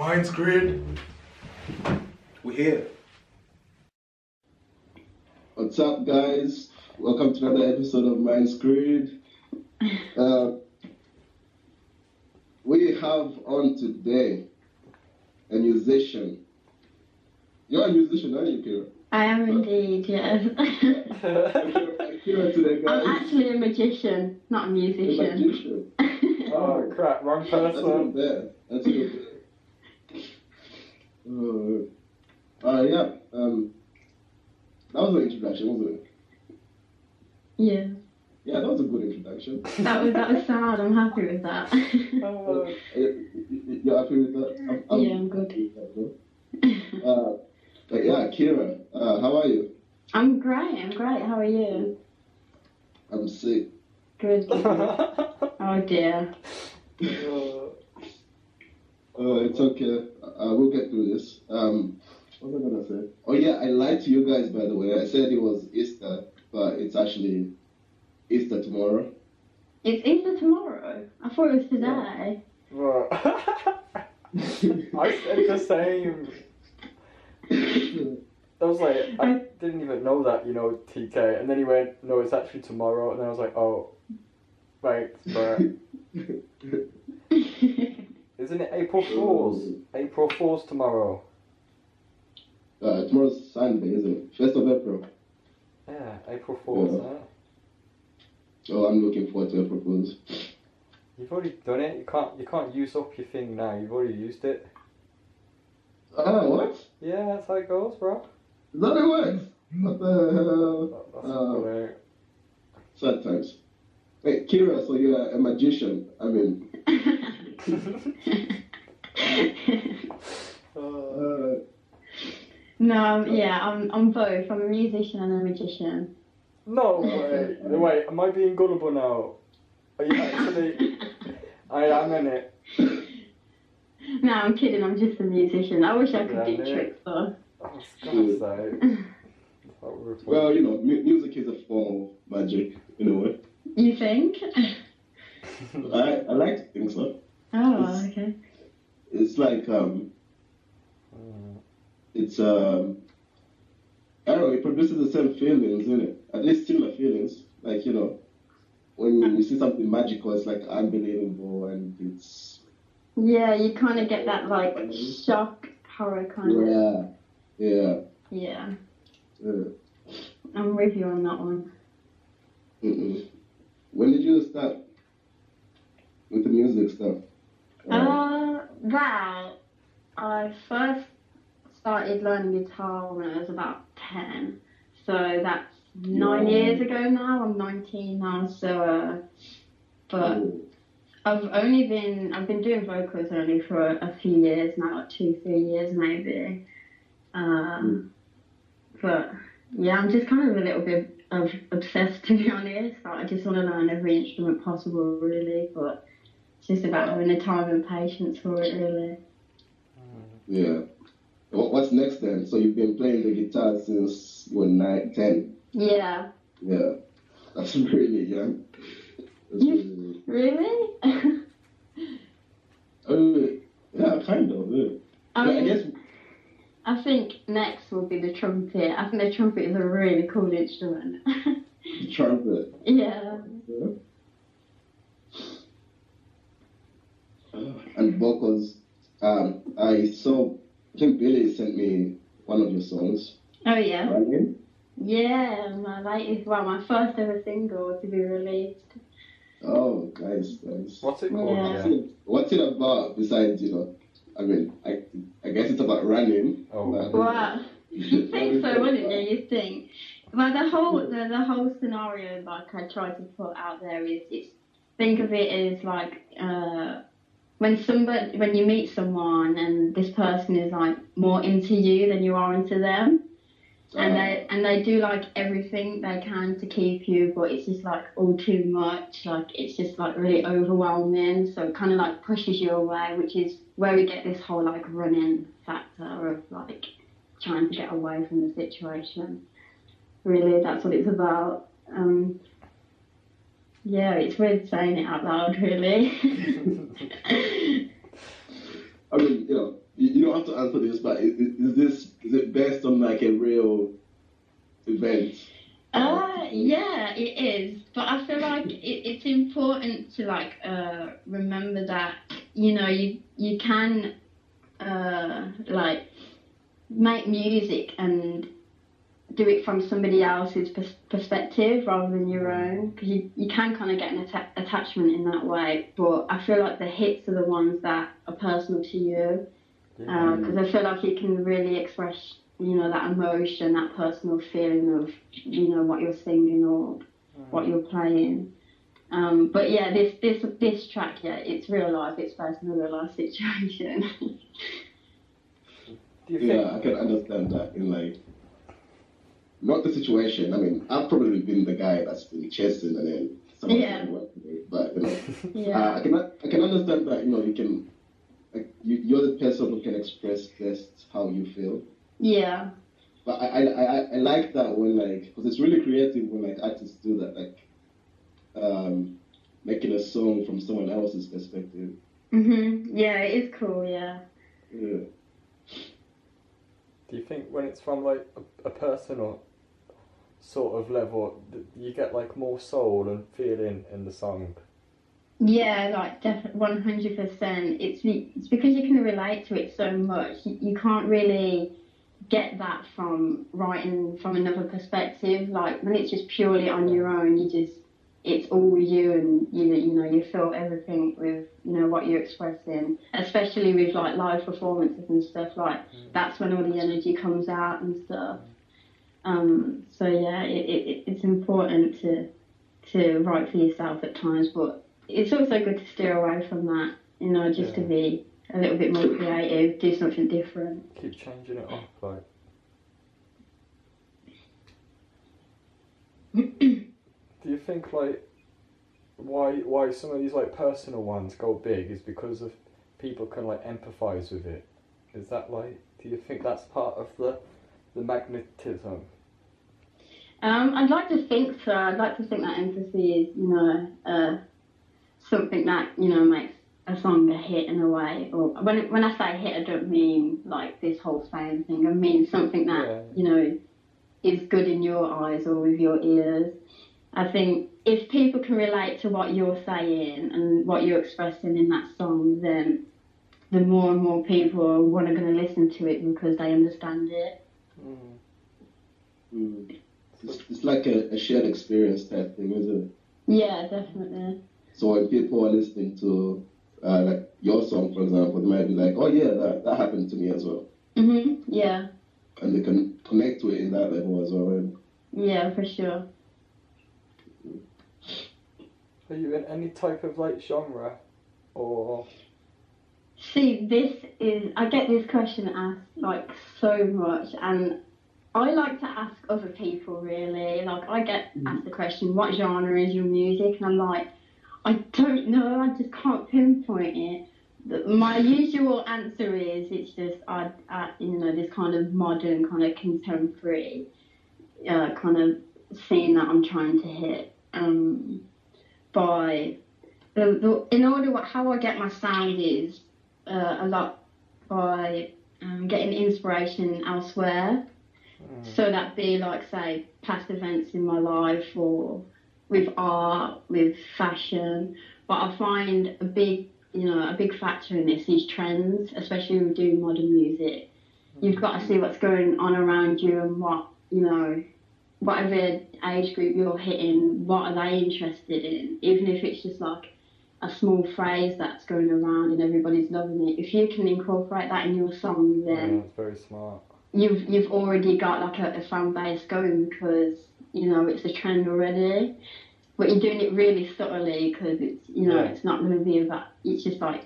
Mindscreed. We're here. What's up, guys? Welcome to another episode of mindscreed. We have on today a musician. You're a musician, aren't you, Keira? I am indeed, yes. Keira today, guys. I'm actually a magician, not a musician. A magician. Oh crap, wrong That's even person. better. That's even better. Yeah. That was an introduction, wasn't it? Yeah. Yeah, that was a good introduction. That was sad. I'm happy with that. You're happy with that? Yeah, I'm good. But yeah, Keira, how are you? I'm great. How are you? I'm sick. Good. Oh dear. It's okay. We'll get through this. What was I gonna say? Oh yeah, I lied to you guys, by the way. I said it was Easter, but it's actually Easter tomorrow. It's Easter tomorrow. I thought it was today. Bro. I said the same. I was like, I didn't even know that, TK. And then he went, no, it's actually tomorrow. And then I was like, oh, right, but isn't it April Fool's? April Fool's tomorrow. Tomorrow's Sunday, isn't it? 1st of April. Yeah, April Fool's, Yeah. huh? Oh, I'm looking forward to April Fool's. You've already done it. You can't use up your thing now. You've already used it. What? Yeah, that's how it goes, bro. Is that how it works? What the hell? That's Sad times. Wait, Keira, so you're a magician. I mean... No, yeah, I'm both. I'm a musician and a magician. No way. Wait, am I being gullible now? Are you actually... I am in it. No, I'm kidding. I'm just a musician. I wish I could do tricks though. I was gonna say. Well, music is a form of magic, in a way. You think? I like to think so. Oh, okay. It's like, it's, I don't know, it produces the same feelings, isn't it? At least similar feelings. Like, when you see something magical, it's like unbelievable and it's... Yeah, you kind of get that, like, shock horror kind of. Yeah. Yeah. I'm with you on that one. When did you start with the music stuff? Well, I first started learning guitar when I was about 10. So that's 9 years ago now. I'm 19 now, so, but I've been doing vocals only for a few years now, like 2-3 years maybe. But yeah, I'm just kind of a little bit obsessed, to be honest. Like, I just want to learn every instrument possible, really. But it's just about having the time and patience for it, really. Yeah. What's next then? So you've been playing the guitar since you were 10? Yeah. Yeah. That's really young. Really? Yeah, kind of. Yeah. I guess. I think next will be the trumpet. I think the trumpet is a really cool instrument. Trumpet. Yeah. And vocals. I think Billy sent me one of your songs. Oh yeah. Right? Yeah, my first ever single to be released. Oh, nice. What's it called? Yeah. What's it about besides, I mean, I guess it's about running. Oh. Wow. You think so, wouldn't you? You think. Well, the whole scenario, like I tried to put out there, is think of it as like when you meet someone and this person is like more into you than you are into them, and they do like everything they can to keep you, but it's just like all too much. Like it's just like really overwhelming, so it kind of like pushes you away, which is where we get this whole like running factor of like trying to get away from the situation. Really, that's what it's about. Yeah, it's weird saying it out loud, really. I mean, answer this, but is it based on like a real event? Yeah, it is. But I feel like it's important to like remember that you can like make music and do it from somebody else's perspective rather than your own, because you can kind of get an attachment in that way. But I feel like the hits are the ones that are personal to you, because I feel like you can really express that emotion, that personal feeling of what you're singing or what you're playing. But yeah, this track, yeah, it's real life. It's based on a real life situation. I can understand that in like, not the situation. I mean, I've probably been the guy that's been chasing and then someone doesn't work with it. But I can understand that you can, like, you're the person who can express best how you feel. Yeah. But I like that when like, because it's really creative when like artists do that, like making a song from someone else's perspective. Yeah, it is cool. Yeah. Do you think when it's from like a personal sort of level, you get like more soul and feeling in the song? Yeah, like definitely 100%. It's because you can relate to it so much. You can't really get that from writing from another perspective. Like when it's just purely on your own, it's all you, and you feel everything with what you're expressing, especially with like live performances and stuff. Like that's when all the energy comes out and stuff. So yeah, it's important to write for yourself at times, but it's also good to steer away from that, just to be a little bit more creative, do something different. Keep changing it up, like. Do you think like why some of these like personal ones go big is because of people can like empathise with it? Is that like, do you think that's part of the magnetism? I'd like to think so. I'd like to think that empathy is something that makes a song a hit in a way. Or when I say hit, I don't mean like this whole fame thing. I mean something that is good in your eyes or with your ears. I think if people can relate to what you're saying and what you're expressing in that song, then the more and more people are going to listen to it because they understand it. It's like a shared experience type thing, isn't it? Yeah, definitely. So when people are listening to like your song, for example, they might be like, "Oh yeah, that happened to me as well." Yeah. And they can connect to it in that level as well, right? Yeah, for sure. Are you in any type of like genre, or? See, I get this question asked like so much, and I like to ask other people really. Like I get asked the question, what genre is your music? And I'm like, I don't know, I just can't pinpoint it. My usual answer is it's just this kind of modern, kind of contemporary kind of scene that I'm trying to hit. How I get my sound is a lot by getting inspiration elsewhere. So that'd be like, say, past events in my life or with art, with fashion. But I find a big factor in this is trends, especially when we do modern music. You've got to see what's going on around you and what, whatever age group you're hitting, what are they interested in? Even if it's just like a small phrase that's going around and everybody's loving it. If you can incorporate that in your song, then that's very smart. You've already got like a fan base going because it's a trend already. But you're doing it really subtly because it's it's not going to be about. It's just like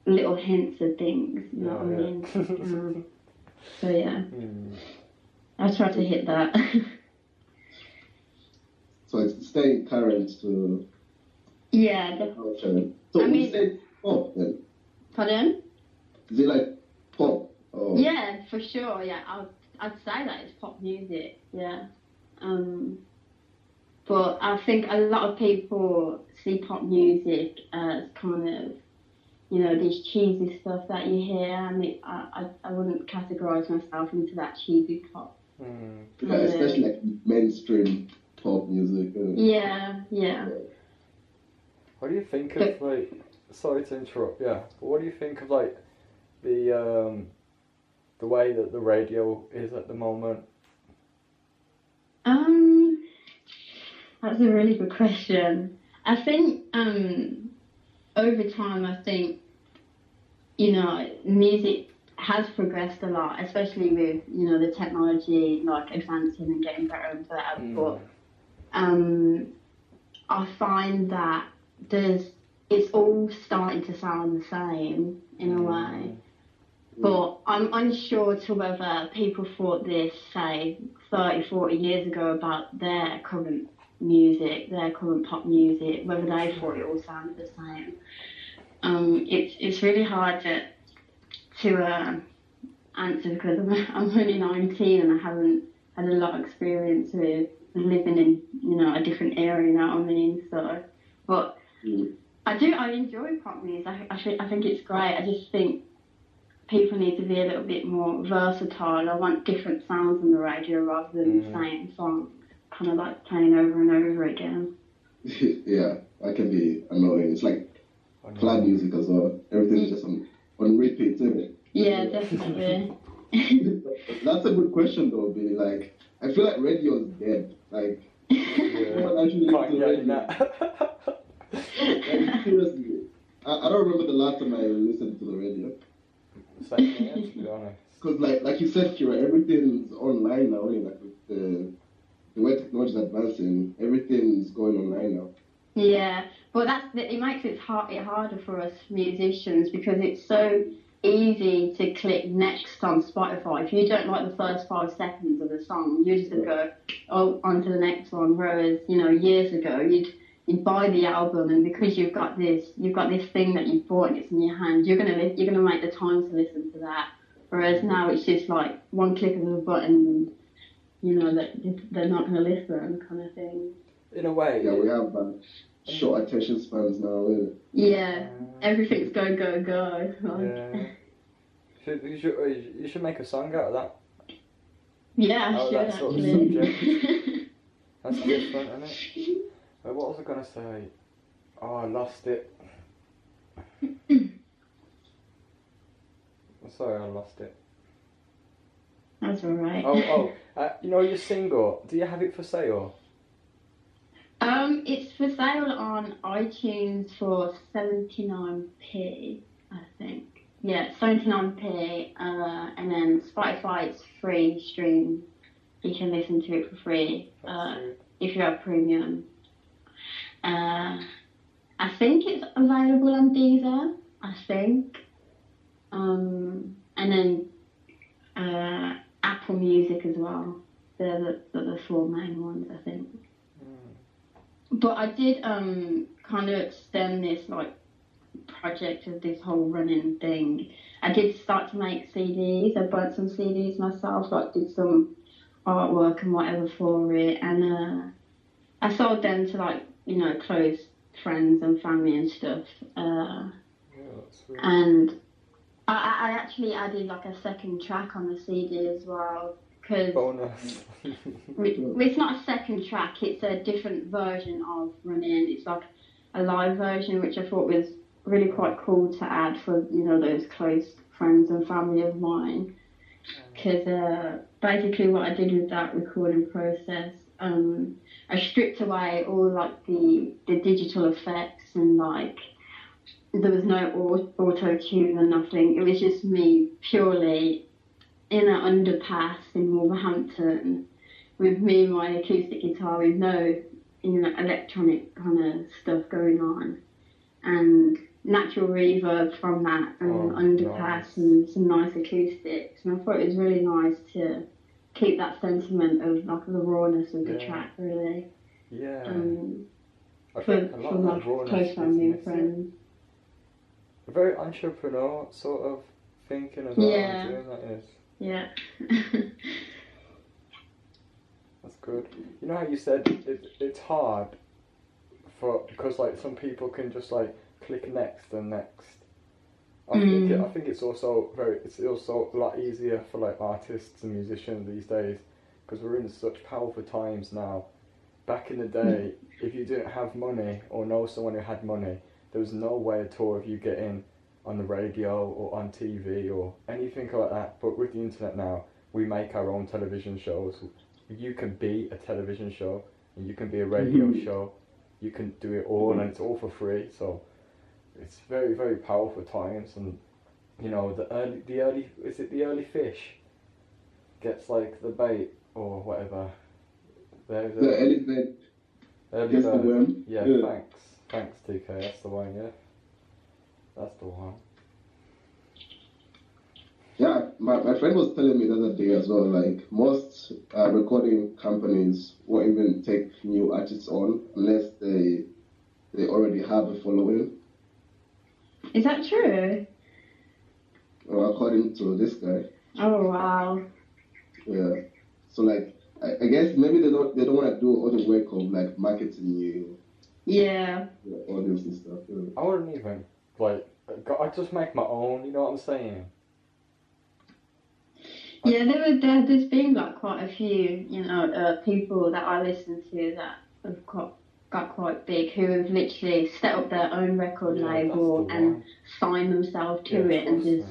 little hints of things. You know what I mean? So yeah, I try to hit that. So it's staying current to. Yeah, definitely. So you say pop then? Pardon? Is it like pop? Or? Yeah, for sure. Yeah, I'd say that it's pop music. Yeah. But I think a lot of people see pop music as kind of you know, this cheesy stuff that you hear, and I wouldn't categorise myself into that cheesy pop. Yeah, especially like mainstream pop music. Yeah. What do you think of like? Sorry to interrupt. Yeah, but what do you think of like the way that the radio is at the moment? That's a really good question. I think over time, I think, you know, music has progressed a lot, especially with, you know, the technology like advancing and getting better and better. But I find that it's all starting to sound the same in a way. But I'm unsure to whether people thought this, say, 30, 40 years ago about their current music, their current pop music, whether they thought it all sounded the same. It's really hard to answer because I'm only 19 and I haven't had a lot of experience with living in, you know, a different area, you know what I mean? So, but I enjoy pop music. I think it's great. I just think people need to be a little bit more versatile. I want different sounds on the radio rather than the same song, kind of like playing over and over again. Yeah, that can be annoying. It's like club music as well. Everything's just on repeat, isn't it? Yeah, definitely. That's a good question though, Billy. Like, I feel like radio is dead. Like, no one actually listens to radio. Like, seriously, I don't remember the last time I listened to the radio. Same here, to be honest. Because like you said, Keira, everything's online now. Like with the way technology is advancing, everything's going online now. Yeah, but it makes it harder for us musicians because it's so easy to click next on Spotify. If you don't like the first 5 seconds of the song, you're just gonna go on to the next one. Whereas, you know, years ago you'd buy the album, and because you've got this thing that you've bought and it's in your hand, you're gonna make the time to listen to that. Whereas now it's just like one click of a button, and you know that they're not gonna listen, kind of thing. In a way. Yeah, we have short attention spans now. Yeah, everything's go. Like. Yeah. You should make a song out of that. Yeah, I should that sort of actually. subject. That's different, isn't it? What was I gonna say? Oh, I lost it. I'm sorry, I lost it. That's alright. You know your single. Do you have it for sale? It's for sale on iTunes for 79p, I think. Yeah, 79p, and then Spotify it's free stream. You can listen to it for free if you have premium. I think it's available on Deezer, I think. And then Apple Music as well. They're the 4 main ones, I think. But I did kind of extend this like project of this whole running thing. I did start to make CDs. I burnt some CDs myself, like did some artwork and whatever for it, and I sold them to like, you know, close friends and family and stuff. That's really... And I actually added like a second track on the CD as well. Cause bonus. It's not a second track, it's a different version of Running. It's like a live version, which I thought was really quite cool to add for, you know, those close friends and family of mine. Because basically what I did with that recording process, I stripped away all like the digital effects, and like there was no auto-tune and nothing. It was just me purely in an underpass in Wolverhampton with me and my acoustic guitar with no, you know, electronic kind of stuff going on, and natural reverb from that, and underpass and some nice acoustics. And I thought it was really nice to keep that sentiment of like the rawness of the track, really. Yeah. For my close family and friends. A very entrepreneur sort of thinking as well. Yeah. Doing that is. Yeah. That's good. You know how you said it's hard because like some people can just like click next and next. I think it's also a lot easier for like artists and musicians these days because we're in such powerful times now. Back in the day, if you didn't have money or know someone who had money, there was no way at all of you getting on the radio or on TV or anything like that. But with the internet now, we make our own television shows. You can be a television show, and you can be a radio show. You can do it all, and it's all for free. So it's very, very powerful times. And you know, the early fish gets like the bait or whatever. The early bird. the worm. Yeah, thanks TK, that's the one, yeah. That's the one. Yeah, my friend was telling me the other day as well, like most recording companies won't even take new artists on unless they already have a following. Is that true? Well, according to this guy. Oh wow. Yeah. So like I guess maybe they don't want to do all the work of like marketing you. Yeah. Audience and stuff. Yeah. I wouldn't even I just make my own, you know what I'm saying? Yeah, there's been like quite a few, you know, people that I listen to that have got quite big who have literally set up their own record label and signed themselves to it and just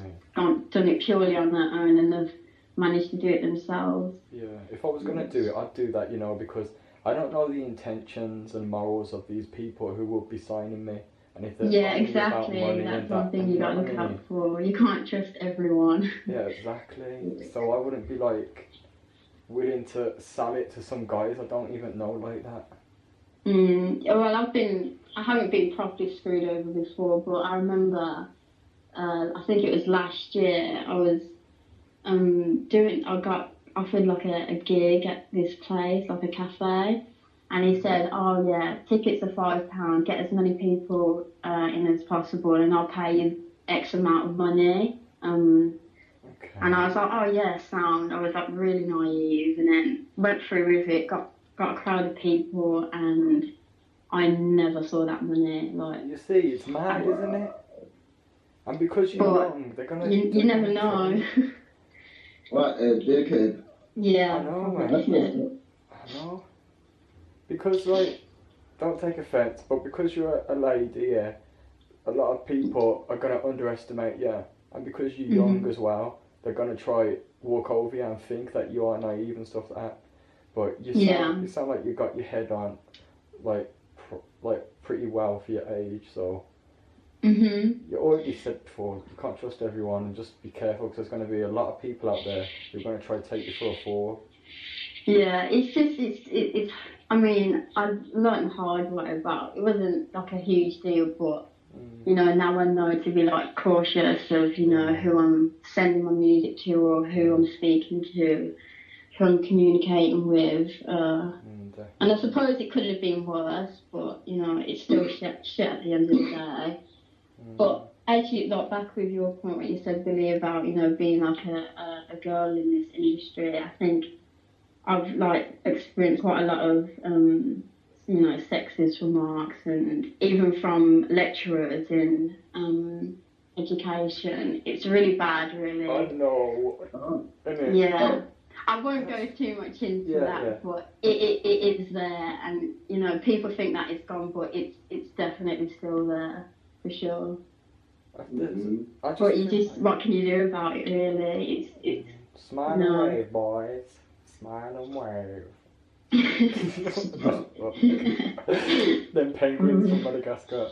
done it purely on their own and have managed to do it themselves. Yeah, if I was going to do it, I'd do that, you know, because I don't know the intentions and morals of these people who will be signing me. And if they're exactly. About money that's one thing you got to look out for. You can't trust everyone. Yeah, exactly. So I wouldn't be like willing to sell it to some guys I don't even know like that. Well, I haven't been properly screwed over before, but I remember, I think it was last year, I was I got offered like a gig at this place, like a cafe, and he said, oh yeah, tickets are £5, get as many people in as possible and I'll pay you X amount of money. Okay. And I was like, oh yeah, sound. I was like really naive, and then went through with it, got a crowd of people, and I never saw that money. Like, you see, it's mad, isn't it? And because you're young, they're gonna. You never know. What a dickhead. Yeah. I know, man. That's messed up. I know. Because, like, don't take offence, but because you're a lady, yeah, a lot of people are going to underestimate you. And because you're young as well, they're going to try walk over you and think that you are naive and stuff like that. But you sound like you got your head on, like pretty well for your age, so... You already said before, you can't trust everyone, and just be careful because there's going to be a lot of people out there who are going to try to take you for a fool. Yeah, it's I mean, I learned hard whatever. It wasn't like a huge deal, but you know, now I know to be like cautious of, you know, who I'm sending my music to or who I'm speaking to, who I'm communicating with. And I suppose it could have been worse, but you know, it's still shit at the end of the day. But actually, like back with your point, what you said, Billy, about, you know, being like a girl in this industry, I think I've like experienced quite a lot of you know, sexist remarks, and even from lecturers in education. It's really bad, really. I know. Yeah. I won't go too much into that, but it is there, and you know, people think that it's gone, but it's definitely still there for sure. But what can you do about it, really? It's smile and wave, boys. Smile and wave. Them penguins from Madagascar.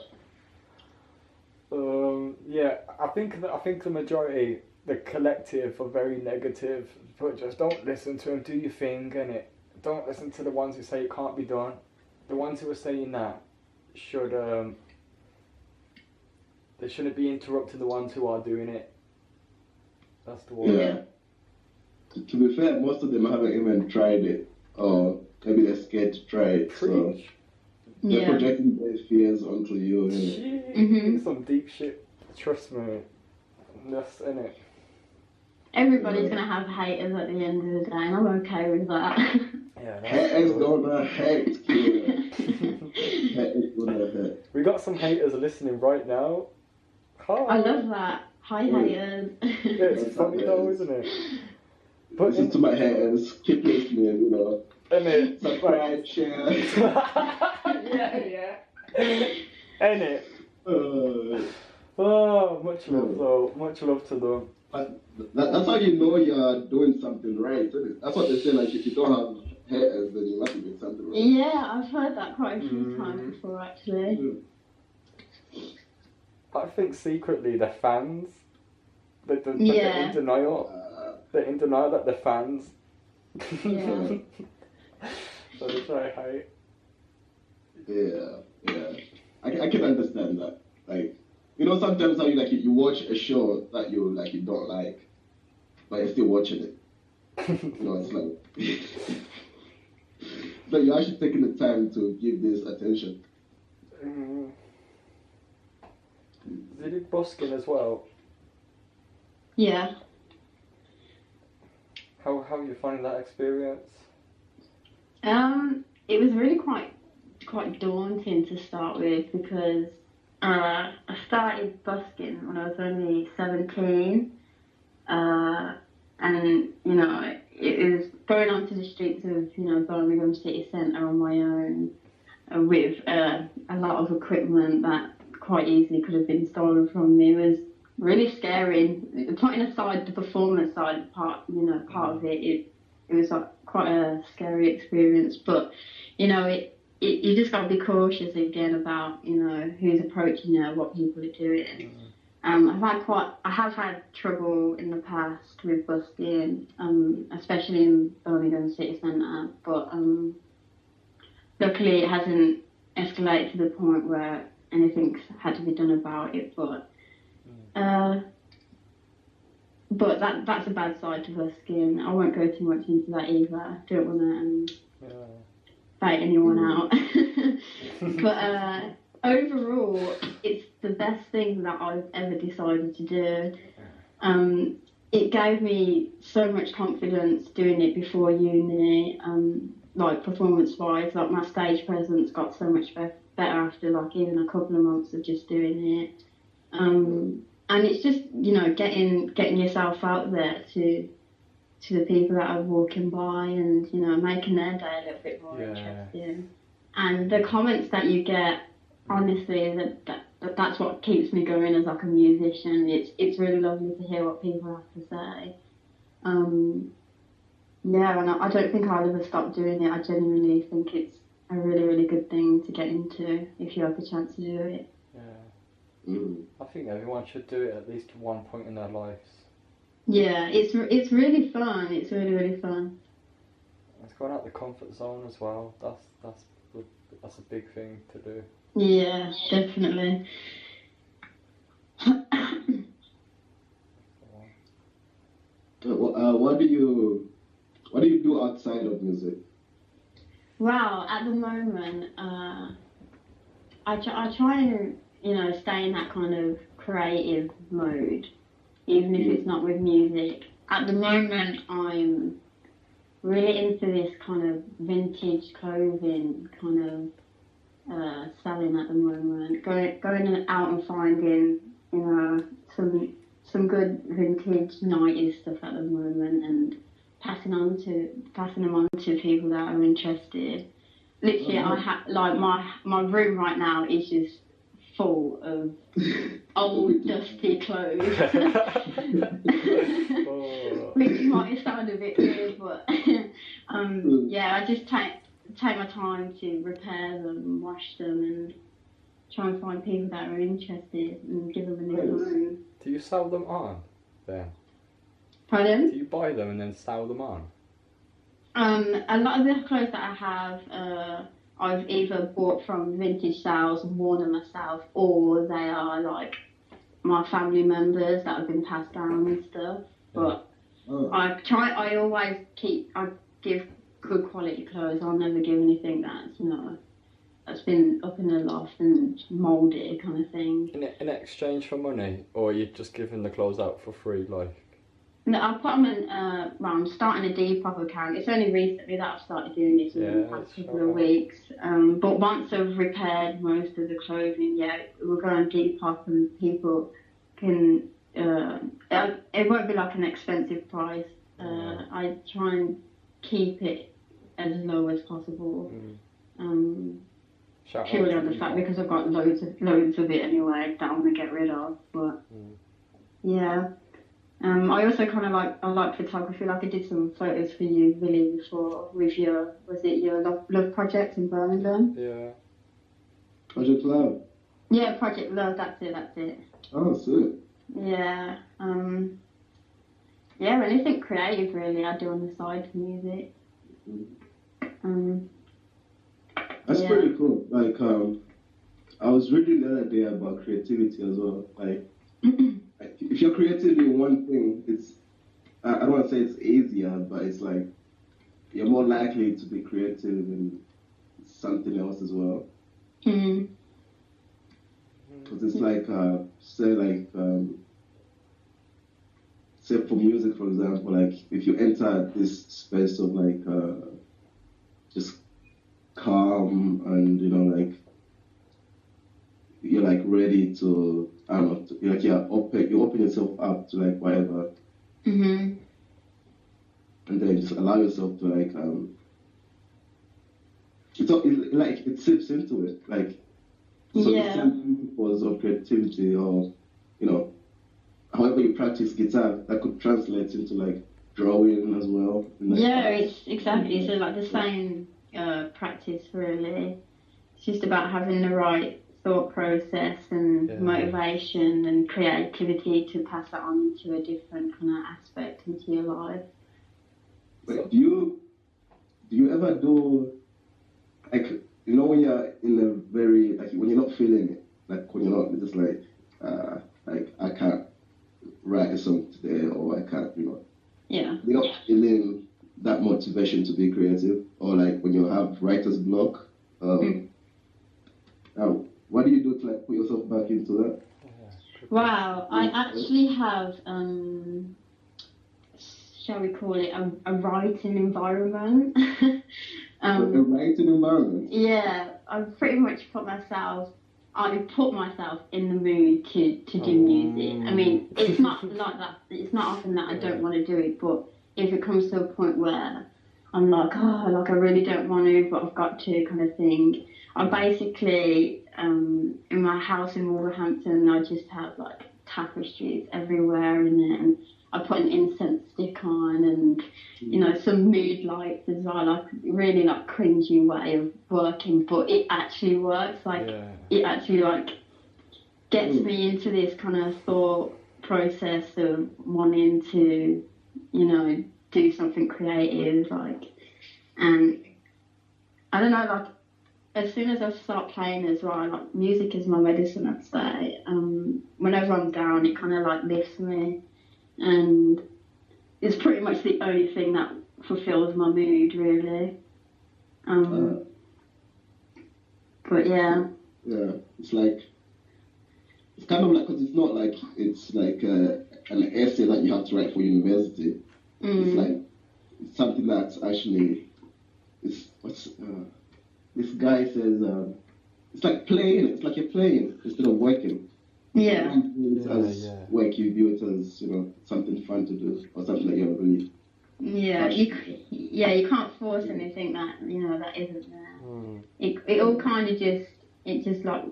I think the majority, the collective, are very negative. But just don't listen to them. Do your thing, innit? Don't listen to the ones who say it can't be done. The ones who are saying that should they shouldn't be interrupting the ones who are doing it. That's the one. Yeah. To be fair, most of them haven't even tried it, or maybe they're scared to try it. So they're projecting their fears onto you. It's some deep shit. Trust me. That's in it. Everybody's gonna have haters at the end of the day, and I'm okay with that. Haters gonna hate. Haters gonna hate. We got some haters listening right now. Hi. I love that. Hi haters. It's funny though, isn't it? But Listen to my haters, keep listening, you know. And it, Subscribe, share. yeah. Ain't it? Uh, Oh, much love though. Much love to them. that's how you know you're doing something right, isn't it? That's what they say, like, if you don't have haters, then you must be doing something right. Yeah, I've heard that quite a few times before, actually. I think secretly they're fans. They're Yeah. in denial. They're in denial that they're fans. Yeah. So they try hate. Yeah. I can understand that. Like, you know, sometimes how you watch a show that you don't like, but you're still watching it. You know, it's like so you're actually taking the time to give this attention. They did busking as well. Yeah. How are you finding that experience? It was really quite daunting to start with because I started busking when I was only 17, and you know it was going onto the streets of Birmingham city centre on my own with a lot of equipment that quite easily could have been stolen from me. It was really scary. Putting aside the performance side part of it was like quite a scary experience. But you just got to be cautious again about who's approaching you, what people are doing. I have had trouble in the past with busking, especially in Birmingham city centre. But luckily it hasn't escalated to the point where anything's had to be done about it. But that's a bad side to busking. I won't go too much into that either. I don't want to bait anyone out. But overall, it's the best thing that I've ever decided to do. It gave me so much confidence doing it before uni, like performance-wise. Like my stage presence got so much better after like even a couple of months of just doing it. And it's just getting yourself out there to the people that are walking by and making their day a little bit more interesting. And the comments that you get, honestly, that's what keeps me going as like a musician. It's really lovely to hear what people have to say. And I don't think I'll ever stop doing it. I genuinely think it's a really, really good thing to get into if you have the chance to do it. I think everyone should do it at least one point in their lives. Yeah, it's really fun. It's really, really fun. It's going out the comfort zone as well. That's a big thing to do. Yeah, definitely. What do you do outside of music? Well, at the moment, I try and stay in that kind of creative mode, even if it's not with music. At the moment, I'm really into this kind of vintage clothing kind of selling at the moment. Going out and finding some good vintage 90s stuff at the moment and passing them on to people that are interested. Literally, I have like my room right now is just full of old dusty clothes. Which might sound a bit weird, but I just take my time to repair them, wash them, and try and find people that are interested and give them a new home. Do you sell them on then? Pardon? Do you buy them and then sell them on? A lot of the clothes that I have, I've either bought from vintage sales and worn them myself, or they are like my family members that have been passed down and stuff. But I give good quality clothes. I'll never give anything that's been up in the loft and mouldy kind of thing. In exchange for money, or you're just giving the clothes out for free, like? No, I put them in. I'm starting a Depop account. It's only recently that I've started doing this in the past couple of weeks. But once I've repaired most of the clothing, we'll go on Depop and people can it won't be like an expensive price. I try and keep it as low as possible. Purely on the fact because I've got loads of it anyway that I want to get rid of. But yeah, I also kind of I like photography. Like I did some photos for you, Billy, before with your love project in Birmingham? Yeah. Project Love. Yeah, Project Love. That's it. Oh, sick. Yeah. Yeah, anything creative really I do on the side for music. That's pretty cool. Like, I was reading the other day about creativity as well. Like, if you're creative in one thing, it's, I don't want to say it's easier, but it's like, you're more likely to be creative in something else as well. Because it's like, say for music, for example, like, if you enter this space of like, just calm and like you're like ready to, I don't know, you open yourself up to like whatever, and then just allow yourself to like it seeps into it, like so the same principles of creativity, or however you practice guitar, that could translate into like drawing as well. It's exactly so like the same practice really. It's just about having the right thought process and motivation and creativity to pass that on to a different kind of aspect into your life. But do you ever do like when you're in a very like when you're not feeling it, like when you're not just like I can't write a song today, or I can't you're not feeling that motivation to be creative, or like when you have writer's block, what do you do to like put yourself back into that? Wow, I actually have shall we call it a writing environment. A writing environment? Yeah, I've pretty much put myself in the mood to do music. I mean, it's not like that. It's not often that I don't want to do it, but if it comes to a point where I'm like, I really don't want to, but I've got to kind of thing, I basically, in my house in Wolverhampton, I just have like tapestries everywhere in it, and I put an incense stick on and, some mood lights as well, like really like cringy way of working, but it actually works, it actually like gets me into this kind of thought process of wanting to, do something creative, and I don't know, like, as soon as I start playing as well, like, music is my medicine, I'd say. Whenever I'm down, it kind of like lifts me, and it's pretty much the only thing that fulfills my mood, really. But yeah. Yeah, it's kind of like, because it's not like it's like an essay that you have to write for university. It's like it's something that's actually this guy says it's like playing. It's like you're playing instead of working. Yeah. You don't view it as work. You view it as something fun to do, or something that you're really. Yeah, you can't force anything that that isn't there. It all kind of just like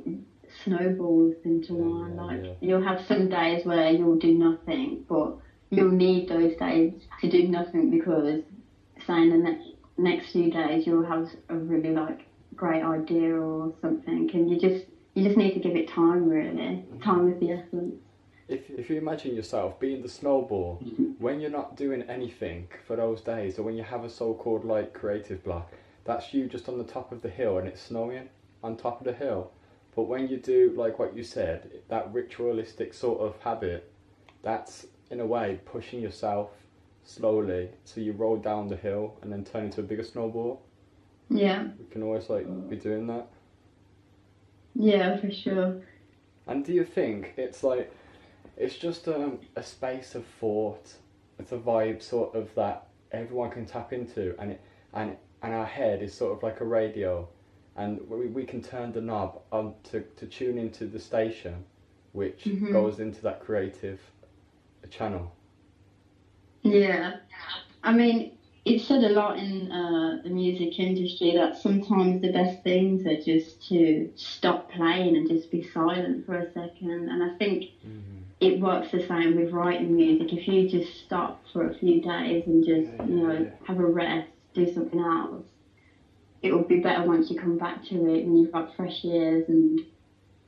snowballs into one. Like you'll have some days where you'll do nothing, but you'll need those days to do nothing, because say in the next few days you'll have a really like great idea or something, and you just need to give it time, really. Time is the essence. If you imagine yourself being the snowball, when you're not doing anything for those days, or when you have a so-called like creative block, that's you just on the top of the hill and it's snowing on top of the hill. But when you do like what you said, that ritualistic sort of habit, that's in a way pushing yourself slowly, so you roll down the hill and then turn into a bigger snowball. Yeah. We can always like be doing that. Yeah, for sure. And do you think it's like, it's just a space of thought, it's a vibe sort of that everyone can tap into, and our head is sort of like a radio, and we can turn the knob on to tune into the station, which goes into that creative a channel. Yeah. I mean, it's said a lot in the music industry that sometimes the best things are just to stop playing and just be silent for a second. And I think it works the same with writing music. If you just stop for a few days and just, have a rest, do something else, it will be better once you come back to it when you've got fresh ears and,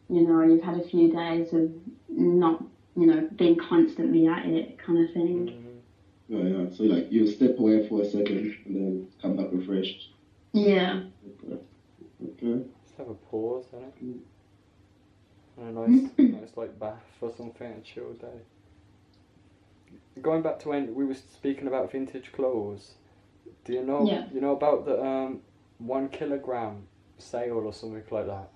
you've had a few days of not, being constantly at it kind of thing. Yeah. So like you step away for a second and then come back refreshed. Yeah. Okay. Just have a pause, innit? And a nice like bath or something, a chill day. Going back to when we were speaking about vintage clothes, do you know about the 1 kilogram sale or something like that?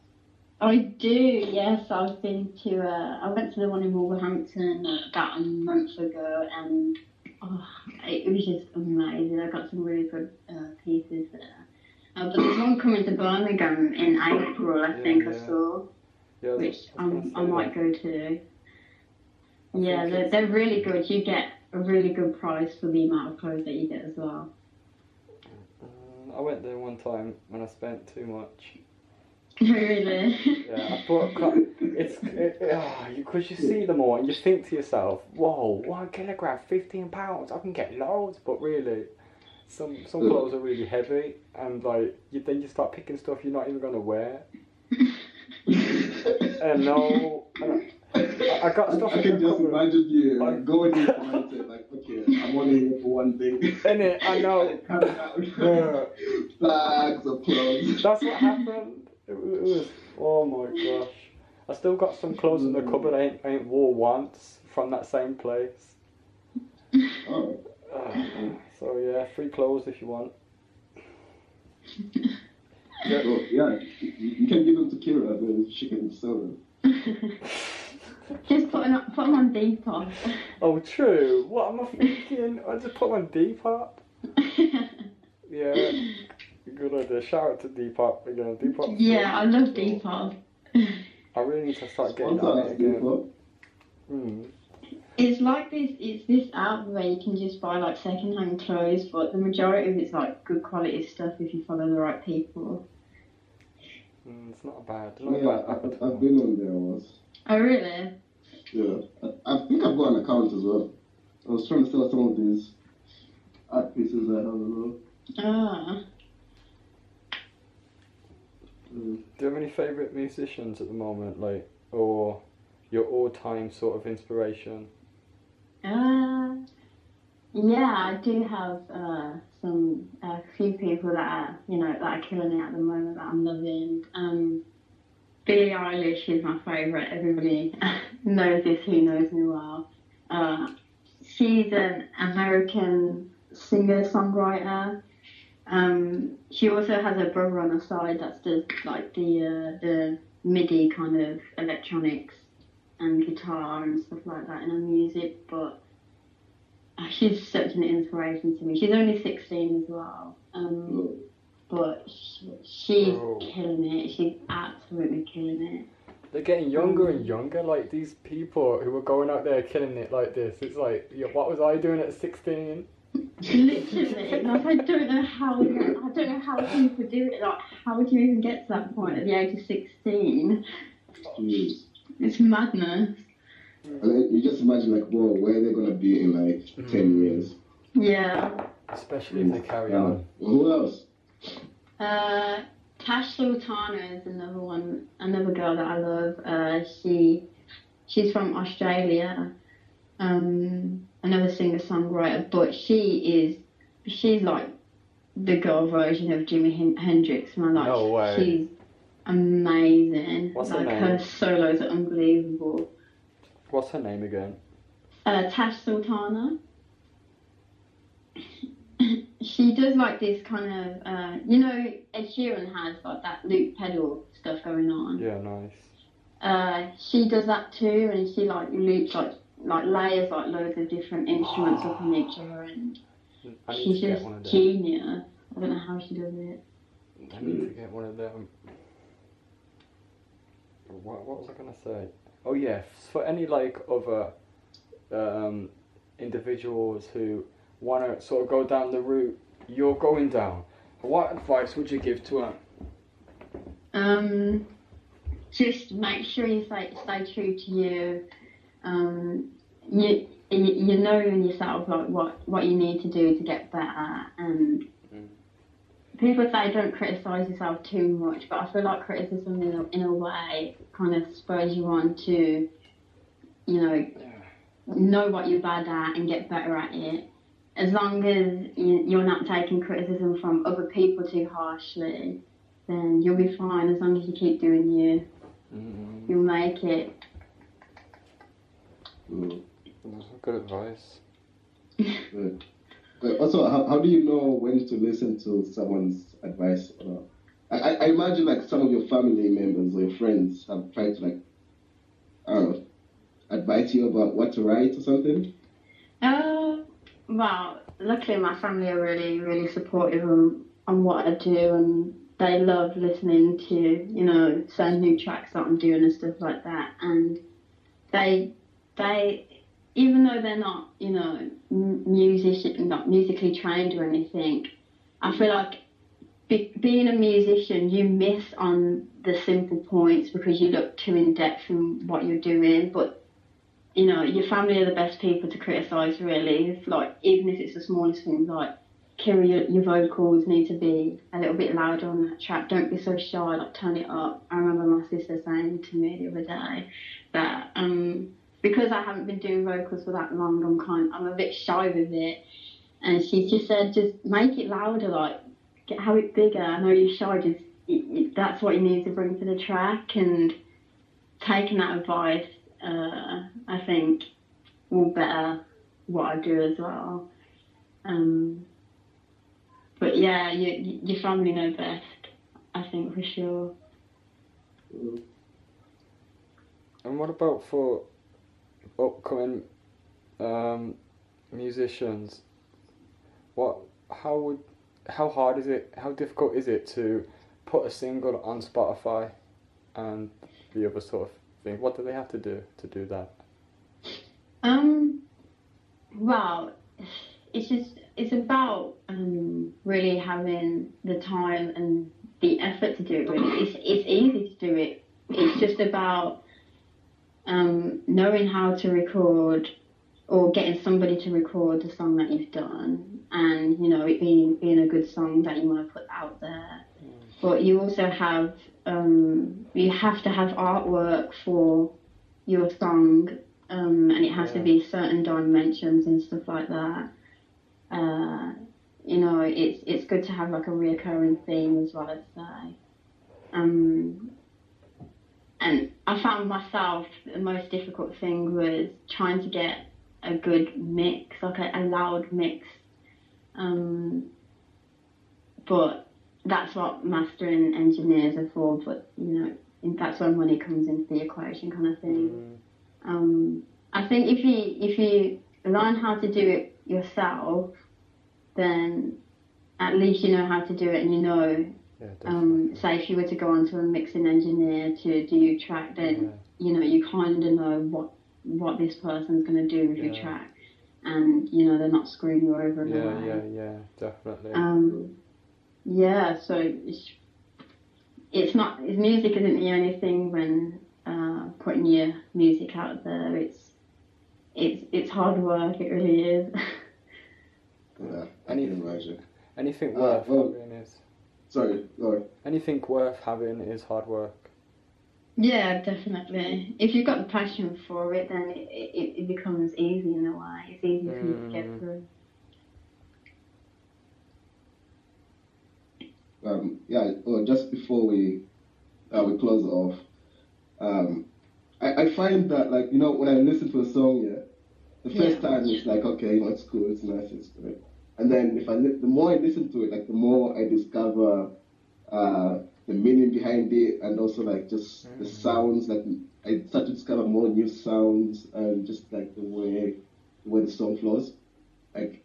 I do, yes. I went to the one in Wolverhampton about a month ago, and it was just amazing. I got some really good pieces there. But there's one coming to Birmingham in April, I think I saw, which I might go to. Yeah, they're really good. You get a really good price for the amount of clothes that you get as well. I went there one time when I spent too much. Really? Yeah, I thought because you see them all and you think to yourself, whoa, 1 kilogram, £15, I can get loads. But really, some clothes are really heavy, and like then you start picking stuff you're not even gonna wear. And I got stuff. I can just imagine you like going into the mindset like, okay, I'm only here for one thing. Innit? I know. Bags of clothes. That's what happened. It was, oh my gosh. I still got some clothes in the cupboard I ain't wore once from that same place. Oh. So yeah, free clothes if you want. Yeah, you can give them to Keira, then she can sell them. Just put them on Depop. Oh, true. What am I thinking? I just put them on Depop. Yeah, good idea. Shout out to Depop again. Depop. Yeah, I love Depop. I really need to start getting on it again. It's like this app where you can just buy like second-hand clothes, but the majority of it's like good quality stuff if you follow the right people. It's not bad. I've been on there once. Oh, really? Yeah, I think I've got an account as well. I was trying to sell some of these art pieces I have as well. Ah. Do you have any favourite musicians at the moment, like, or your all-time sort of inspiration? Yeah, I do have a few people that are killing it at the moment that I'm loving. Billie Eilish is my favourite. Everybody knows this who knows me well. She's an American singer-songwriter. She also has a brother on her side that's just like the MIDI kind of electronics and guitar and stuff like that in her music, but she's such an inspiration to me. She's only 16 as well, but she's killing it. She's absolutely killing it. They're getting younger and younger, like these people who are going out there killing it like this. It's like, what was I doing at 16? Literally, like I don't know how people do it. Like, how would you even get to that point at the age of 16? It's madness. And then you just imagine like, whoa, where are they gonna be in like 10 years? Yeah. Especially if they carry on. Who else? Tash Sultana is another girl that I love. She's from Australia. Another singer-songwriter, but she's like the girl version of Jimi Hendrix, man. Like, no way. She's amazing. What's like her name? Her solos are unbelievable. What's her name again? Tash Sultana. She does like this kind of, Ed Sheeran has like that loop pedal stuff going on. Yeah, nice. She does that too, and she like loops like layers like loads of different instruments up on each other, and she's just genius. I don't know how she does it. I need to get one of them. What was I gonna say? Oh yeah, for any like other individuals who want to sort of go down the route you're going down, what advice would you give to them? Just make sure you stay true to you. You know in yourself like what you need to do to get better, and people say don't criticize yourself too much, but I feel like criticism in a way kind of spurs you on to, know what you're bad at and get better at it. As long as you're not taking criticism from other people too harshly, then you'll be fine. As long as you keep doing you, you'll make it. That's good advice. Good. But also, how do you know when to listen to someone's advice? I imagine like some of your family members or your friends have tried to, like, I don't know, advise you about what to write or something? Well, luckily my family are really, really supportive on what I do, and they love listening to, certain new tracks that I'm doing and stuff like that. And they even though they're not, not musically trained or anything, I feel like being a musician, you miss on the simple points because you look too in depth in what you're doing. But your family are the best people to criticise, really. If, like, even if it's the smallest things, like, Keira, your vocals need to be a little bit louder on that track. Don't be so shy, like, turn it up. I remember my sister saying to me the other day that because I haven't been doing vocals for that long, I'm a bit shy with it. And she just said, just make it louder, like, have it bigger. I know you're shy, that's what you need to bring to the track. And taking that advice, I think, will better what I do as well. But yeah, your family know best, I think, for sure. And what about for upcoming musicians? How hard is it? How difficult is it to put a single on Spotify and the other sort of thing? What do they have to do that? Well, it's about really having the time and the effort to do it. Really, it's easy to do it. It's just about knowing how to record or getting somebody to record the song that you've done, and it being a good song that you want to put out there. But you also have you have to have artwork for your song, and it has to be certain dimensions and stuff like that. It's good to have like a reoccurring theme as well, I'd say. And I found myself the most difficult thing was trying to get a good mix, like a loud mix. But that's what mastering engineers are for. But that's where money comes into the equation, kind of thing. I think if you learn how to do it yourself, then at least you know how to do it, and say if you were to go onto a mixing engineer to do your track, then you kind of know what this person's going to do with your track, and they're not screwing you over in a way. Yeah, definitely. So it's not, music isn't the only thing when putting your music out there. It's hard work, it really is. Yeah, I can imagine. Anything worth having is... Sorry, go on. Anything worth having is hard work. Yeah, definitely. If you've got the passion for it, then it becomes easy in a way. It's easy for you to get through. Just before we close off, I find that, like, when I listen to a song, the first time it's like, okay, it's cool, it's nice, it's great. And then the more I listen to it, like, the more I discover the meaning behind it, and also like just the sounds. Like, I start to discover more new sounds, and just like the way the song flows. Like,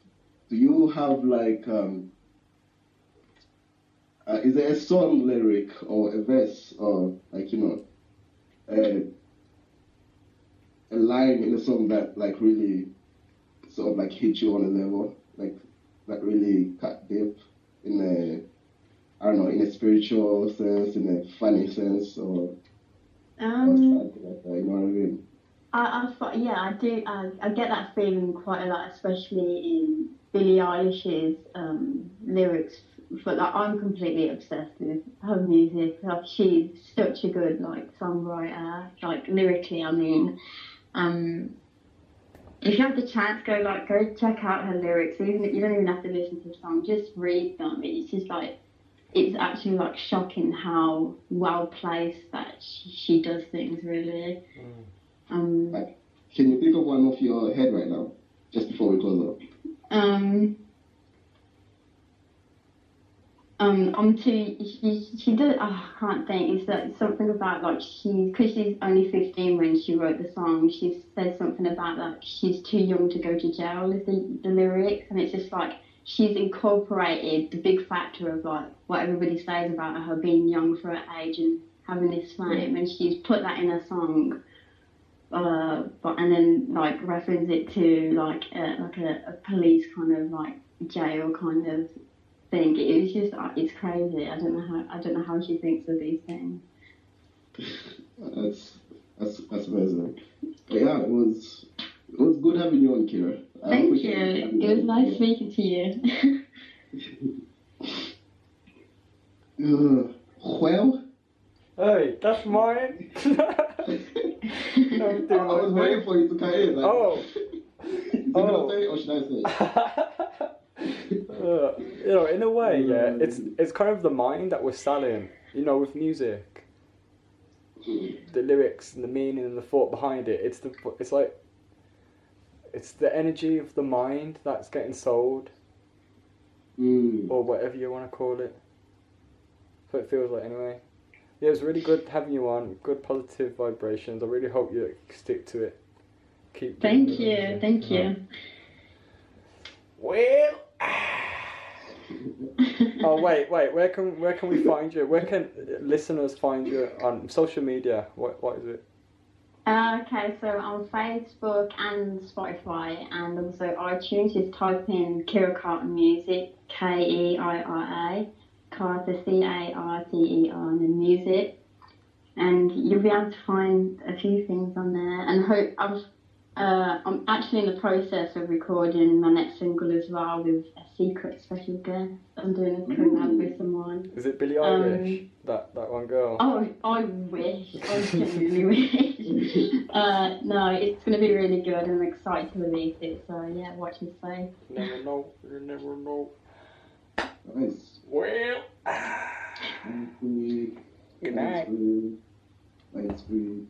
do you have like is there a song lyric or a verse or like a line in a song that like really sort of like hit you on a level, like that really cut deep in a, I don't know, in a spiritual sense, in a funny sense, or something like that, you know what I mean? Yeah, I do. I get that feeling quite a lot, especially in Billie Eilish's lyrics. But like, I'm completely obsessed with her music. Like, she's such a good like songwriter. Like lyrically, I mean, if you have the chance, go check out her lyrics. Even you don't even have to listen to the song, just read them. It's just like it's actually like shocking how well placed that she does things. Really. Like, can you think of one off your head right now, just before we close up? She did. I can't think. It's like something about like because she's only 15 when she wrote the song. She said something about like she's too young to go to jail. Is the lyrics, and it's just like she's incorporated the big factor of like what everybody says about her being young for her age and having this fame, and she's put that in a song. And then like reference it to like a police kind of like jail kind of thing. It's just it's crazy. I don't know how she thinks of these things. That's amazing. But yeah, it was good having you on, Keira. Thank you. It was nice speaking to you. Well. Hey, that's mine. I was waiting for you to cut in. Like, is it gonna say it or should I say it? In a way, yeah, it's kind of the mind that we're selling. With music, the lyrics and the meaning and the thought behind it. It's the energy of the mind that's getting sold, or whatever you want to call it. That's what it feels like, anyway. Yeah, it was really good having you on. Good positive vibrations. I really hope you stick to it. Keep. Thank you. Well. Oh wait. Where can we find you? Where can listeners find you on social media? What is it? Okay, so on Facebook and Spotify and also iTunes, just type in Keira Carter Music, Keira Carter, Carter, and then music, and you'll be able to find a few things on there. And I'm actually in the process of recording my next single as well with a secret special guest. I'm doing a collab with someone. Is it Billie Eilish? That one girl? Oh, I wish. I genuinely wish. No, it's going to be really good and I'm excited to release it. So yeah, watch this space. You never know. Nice. Well. Good night. Mindscreed.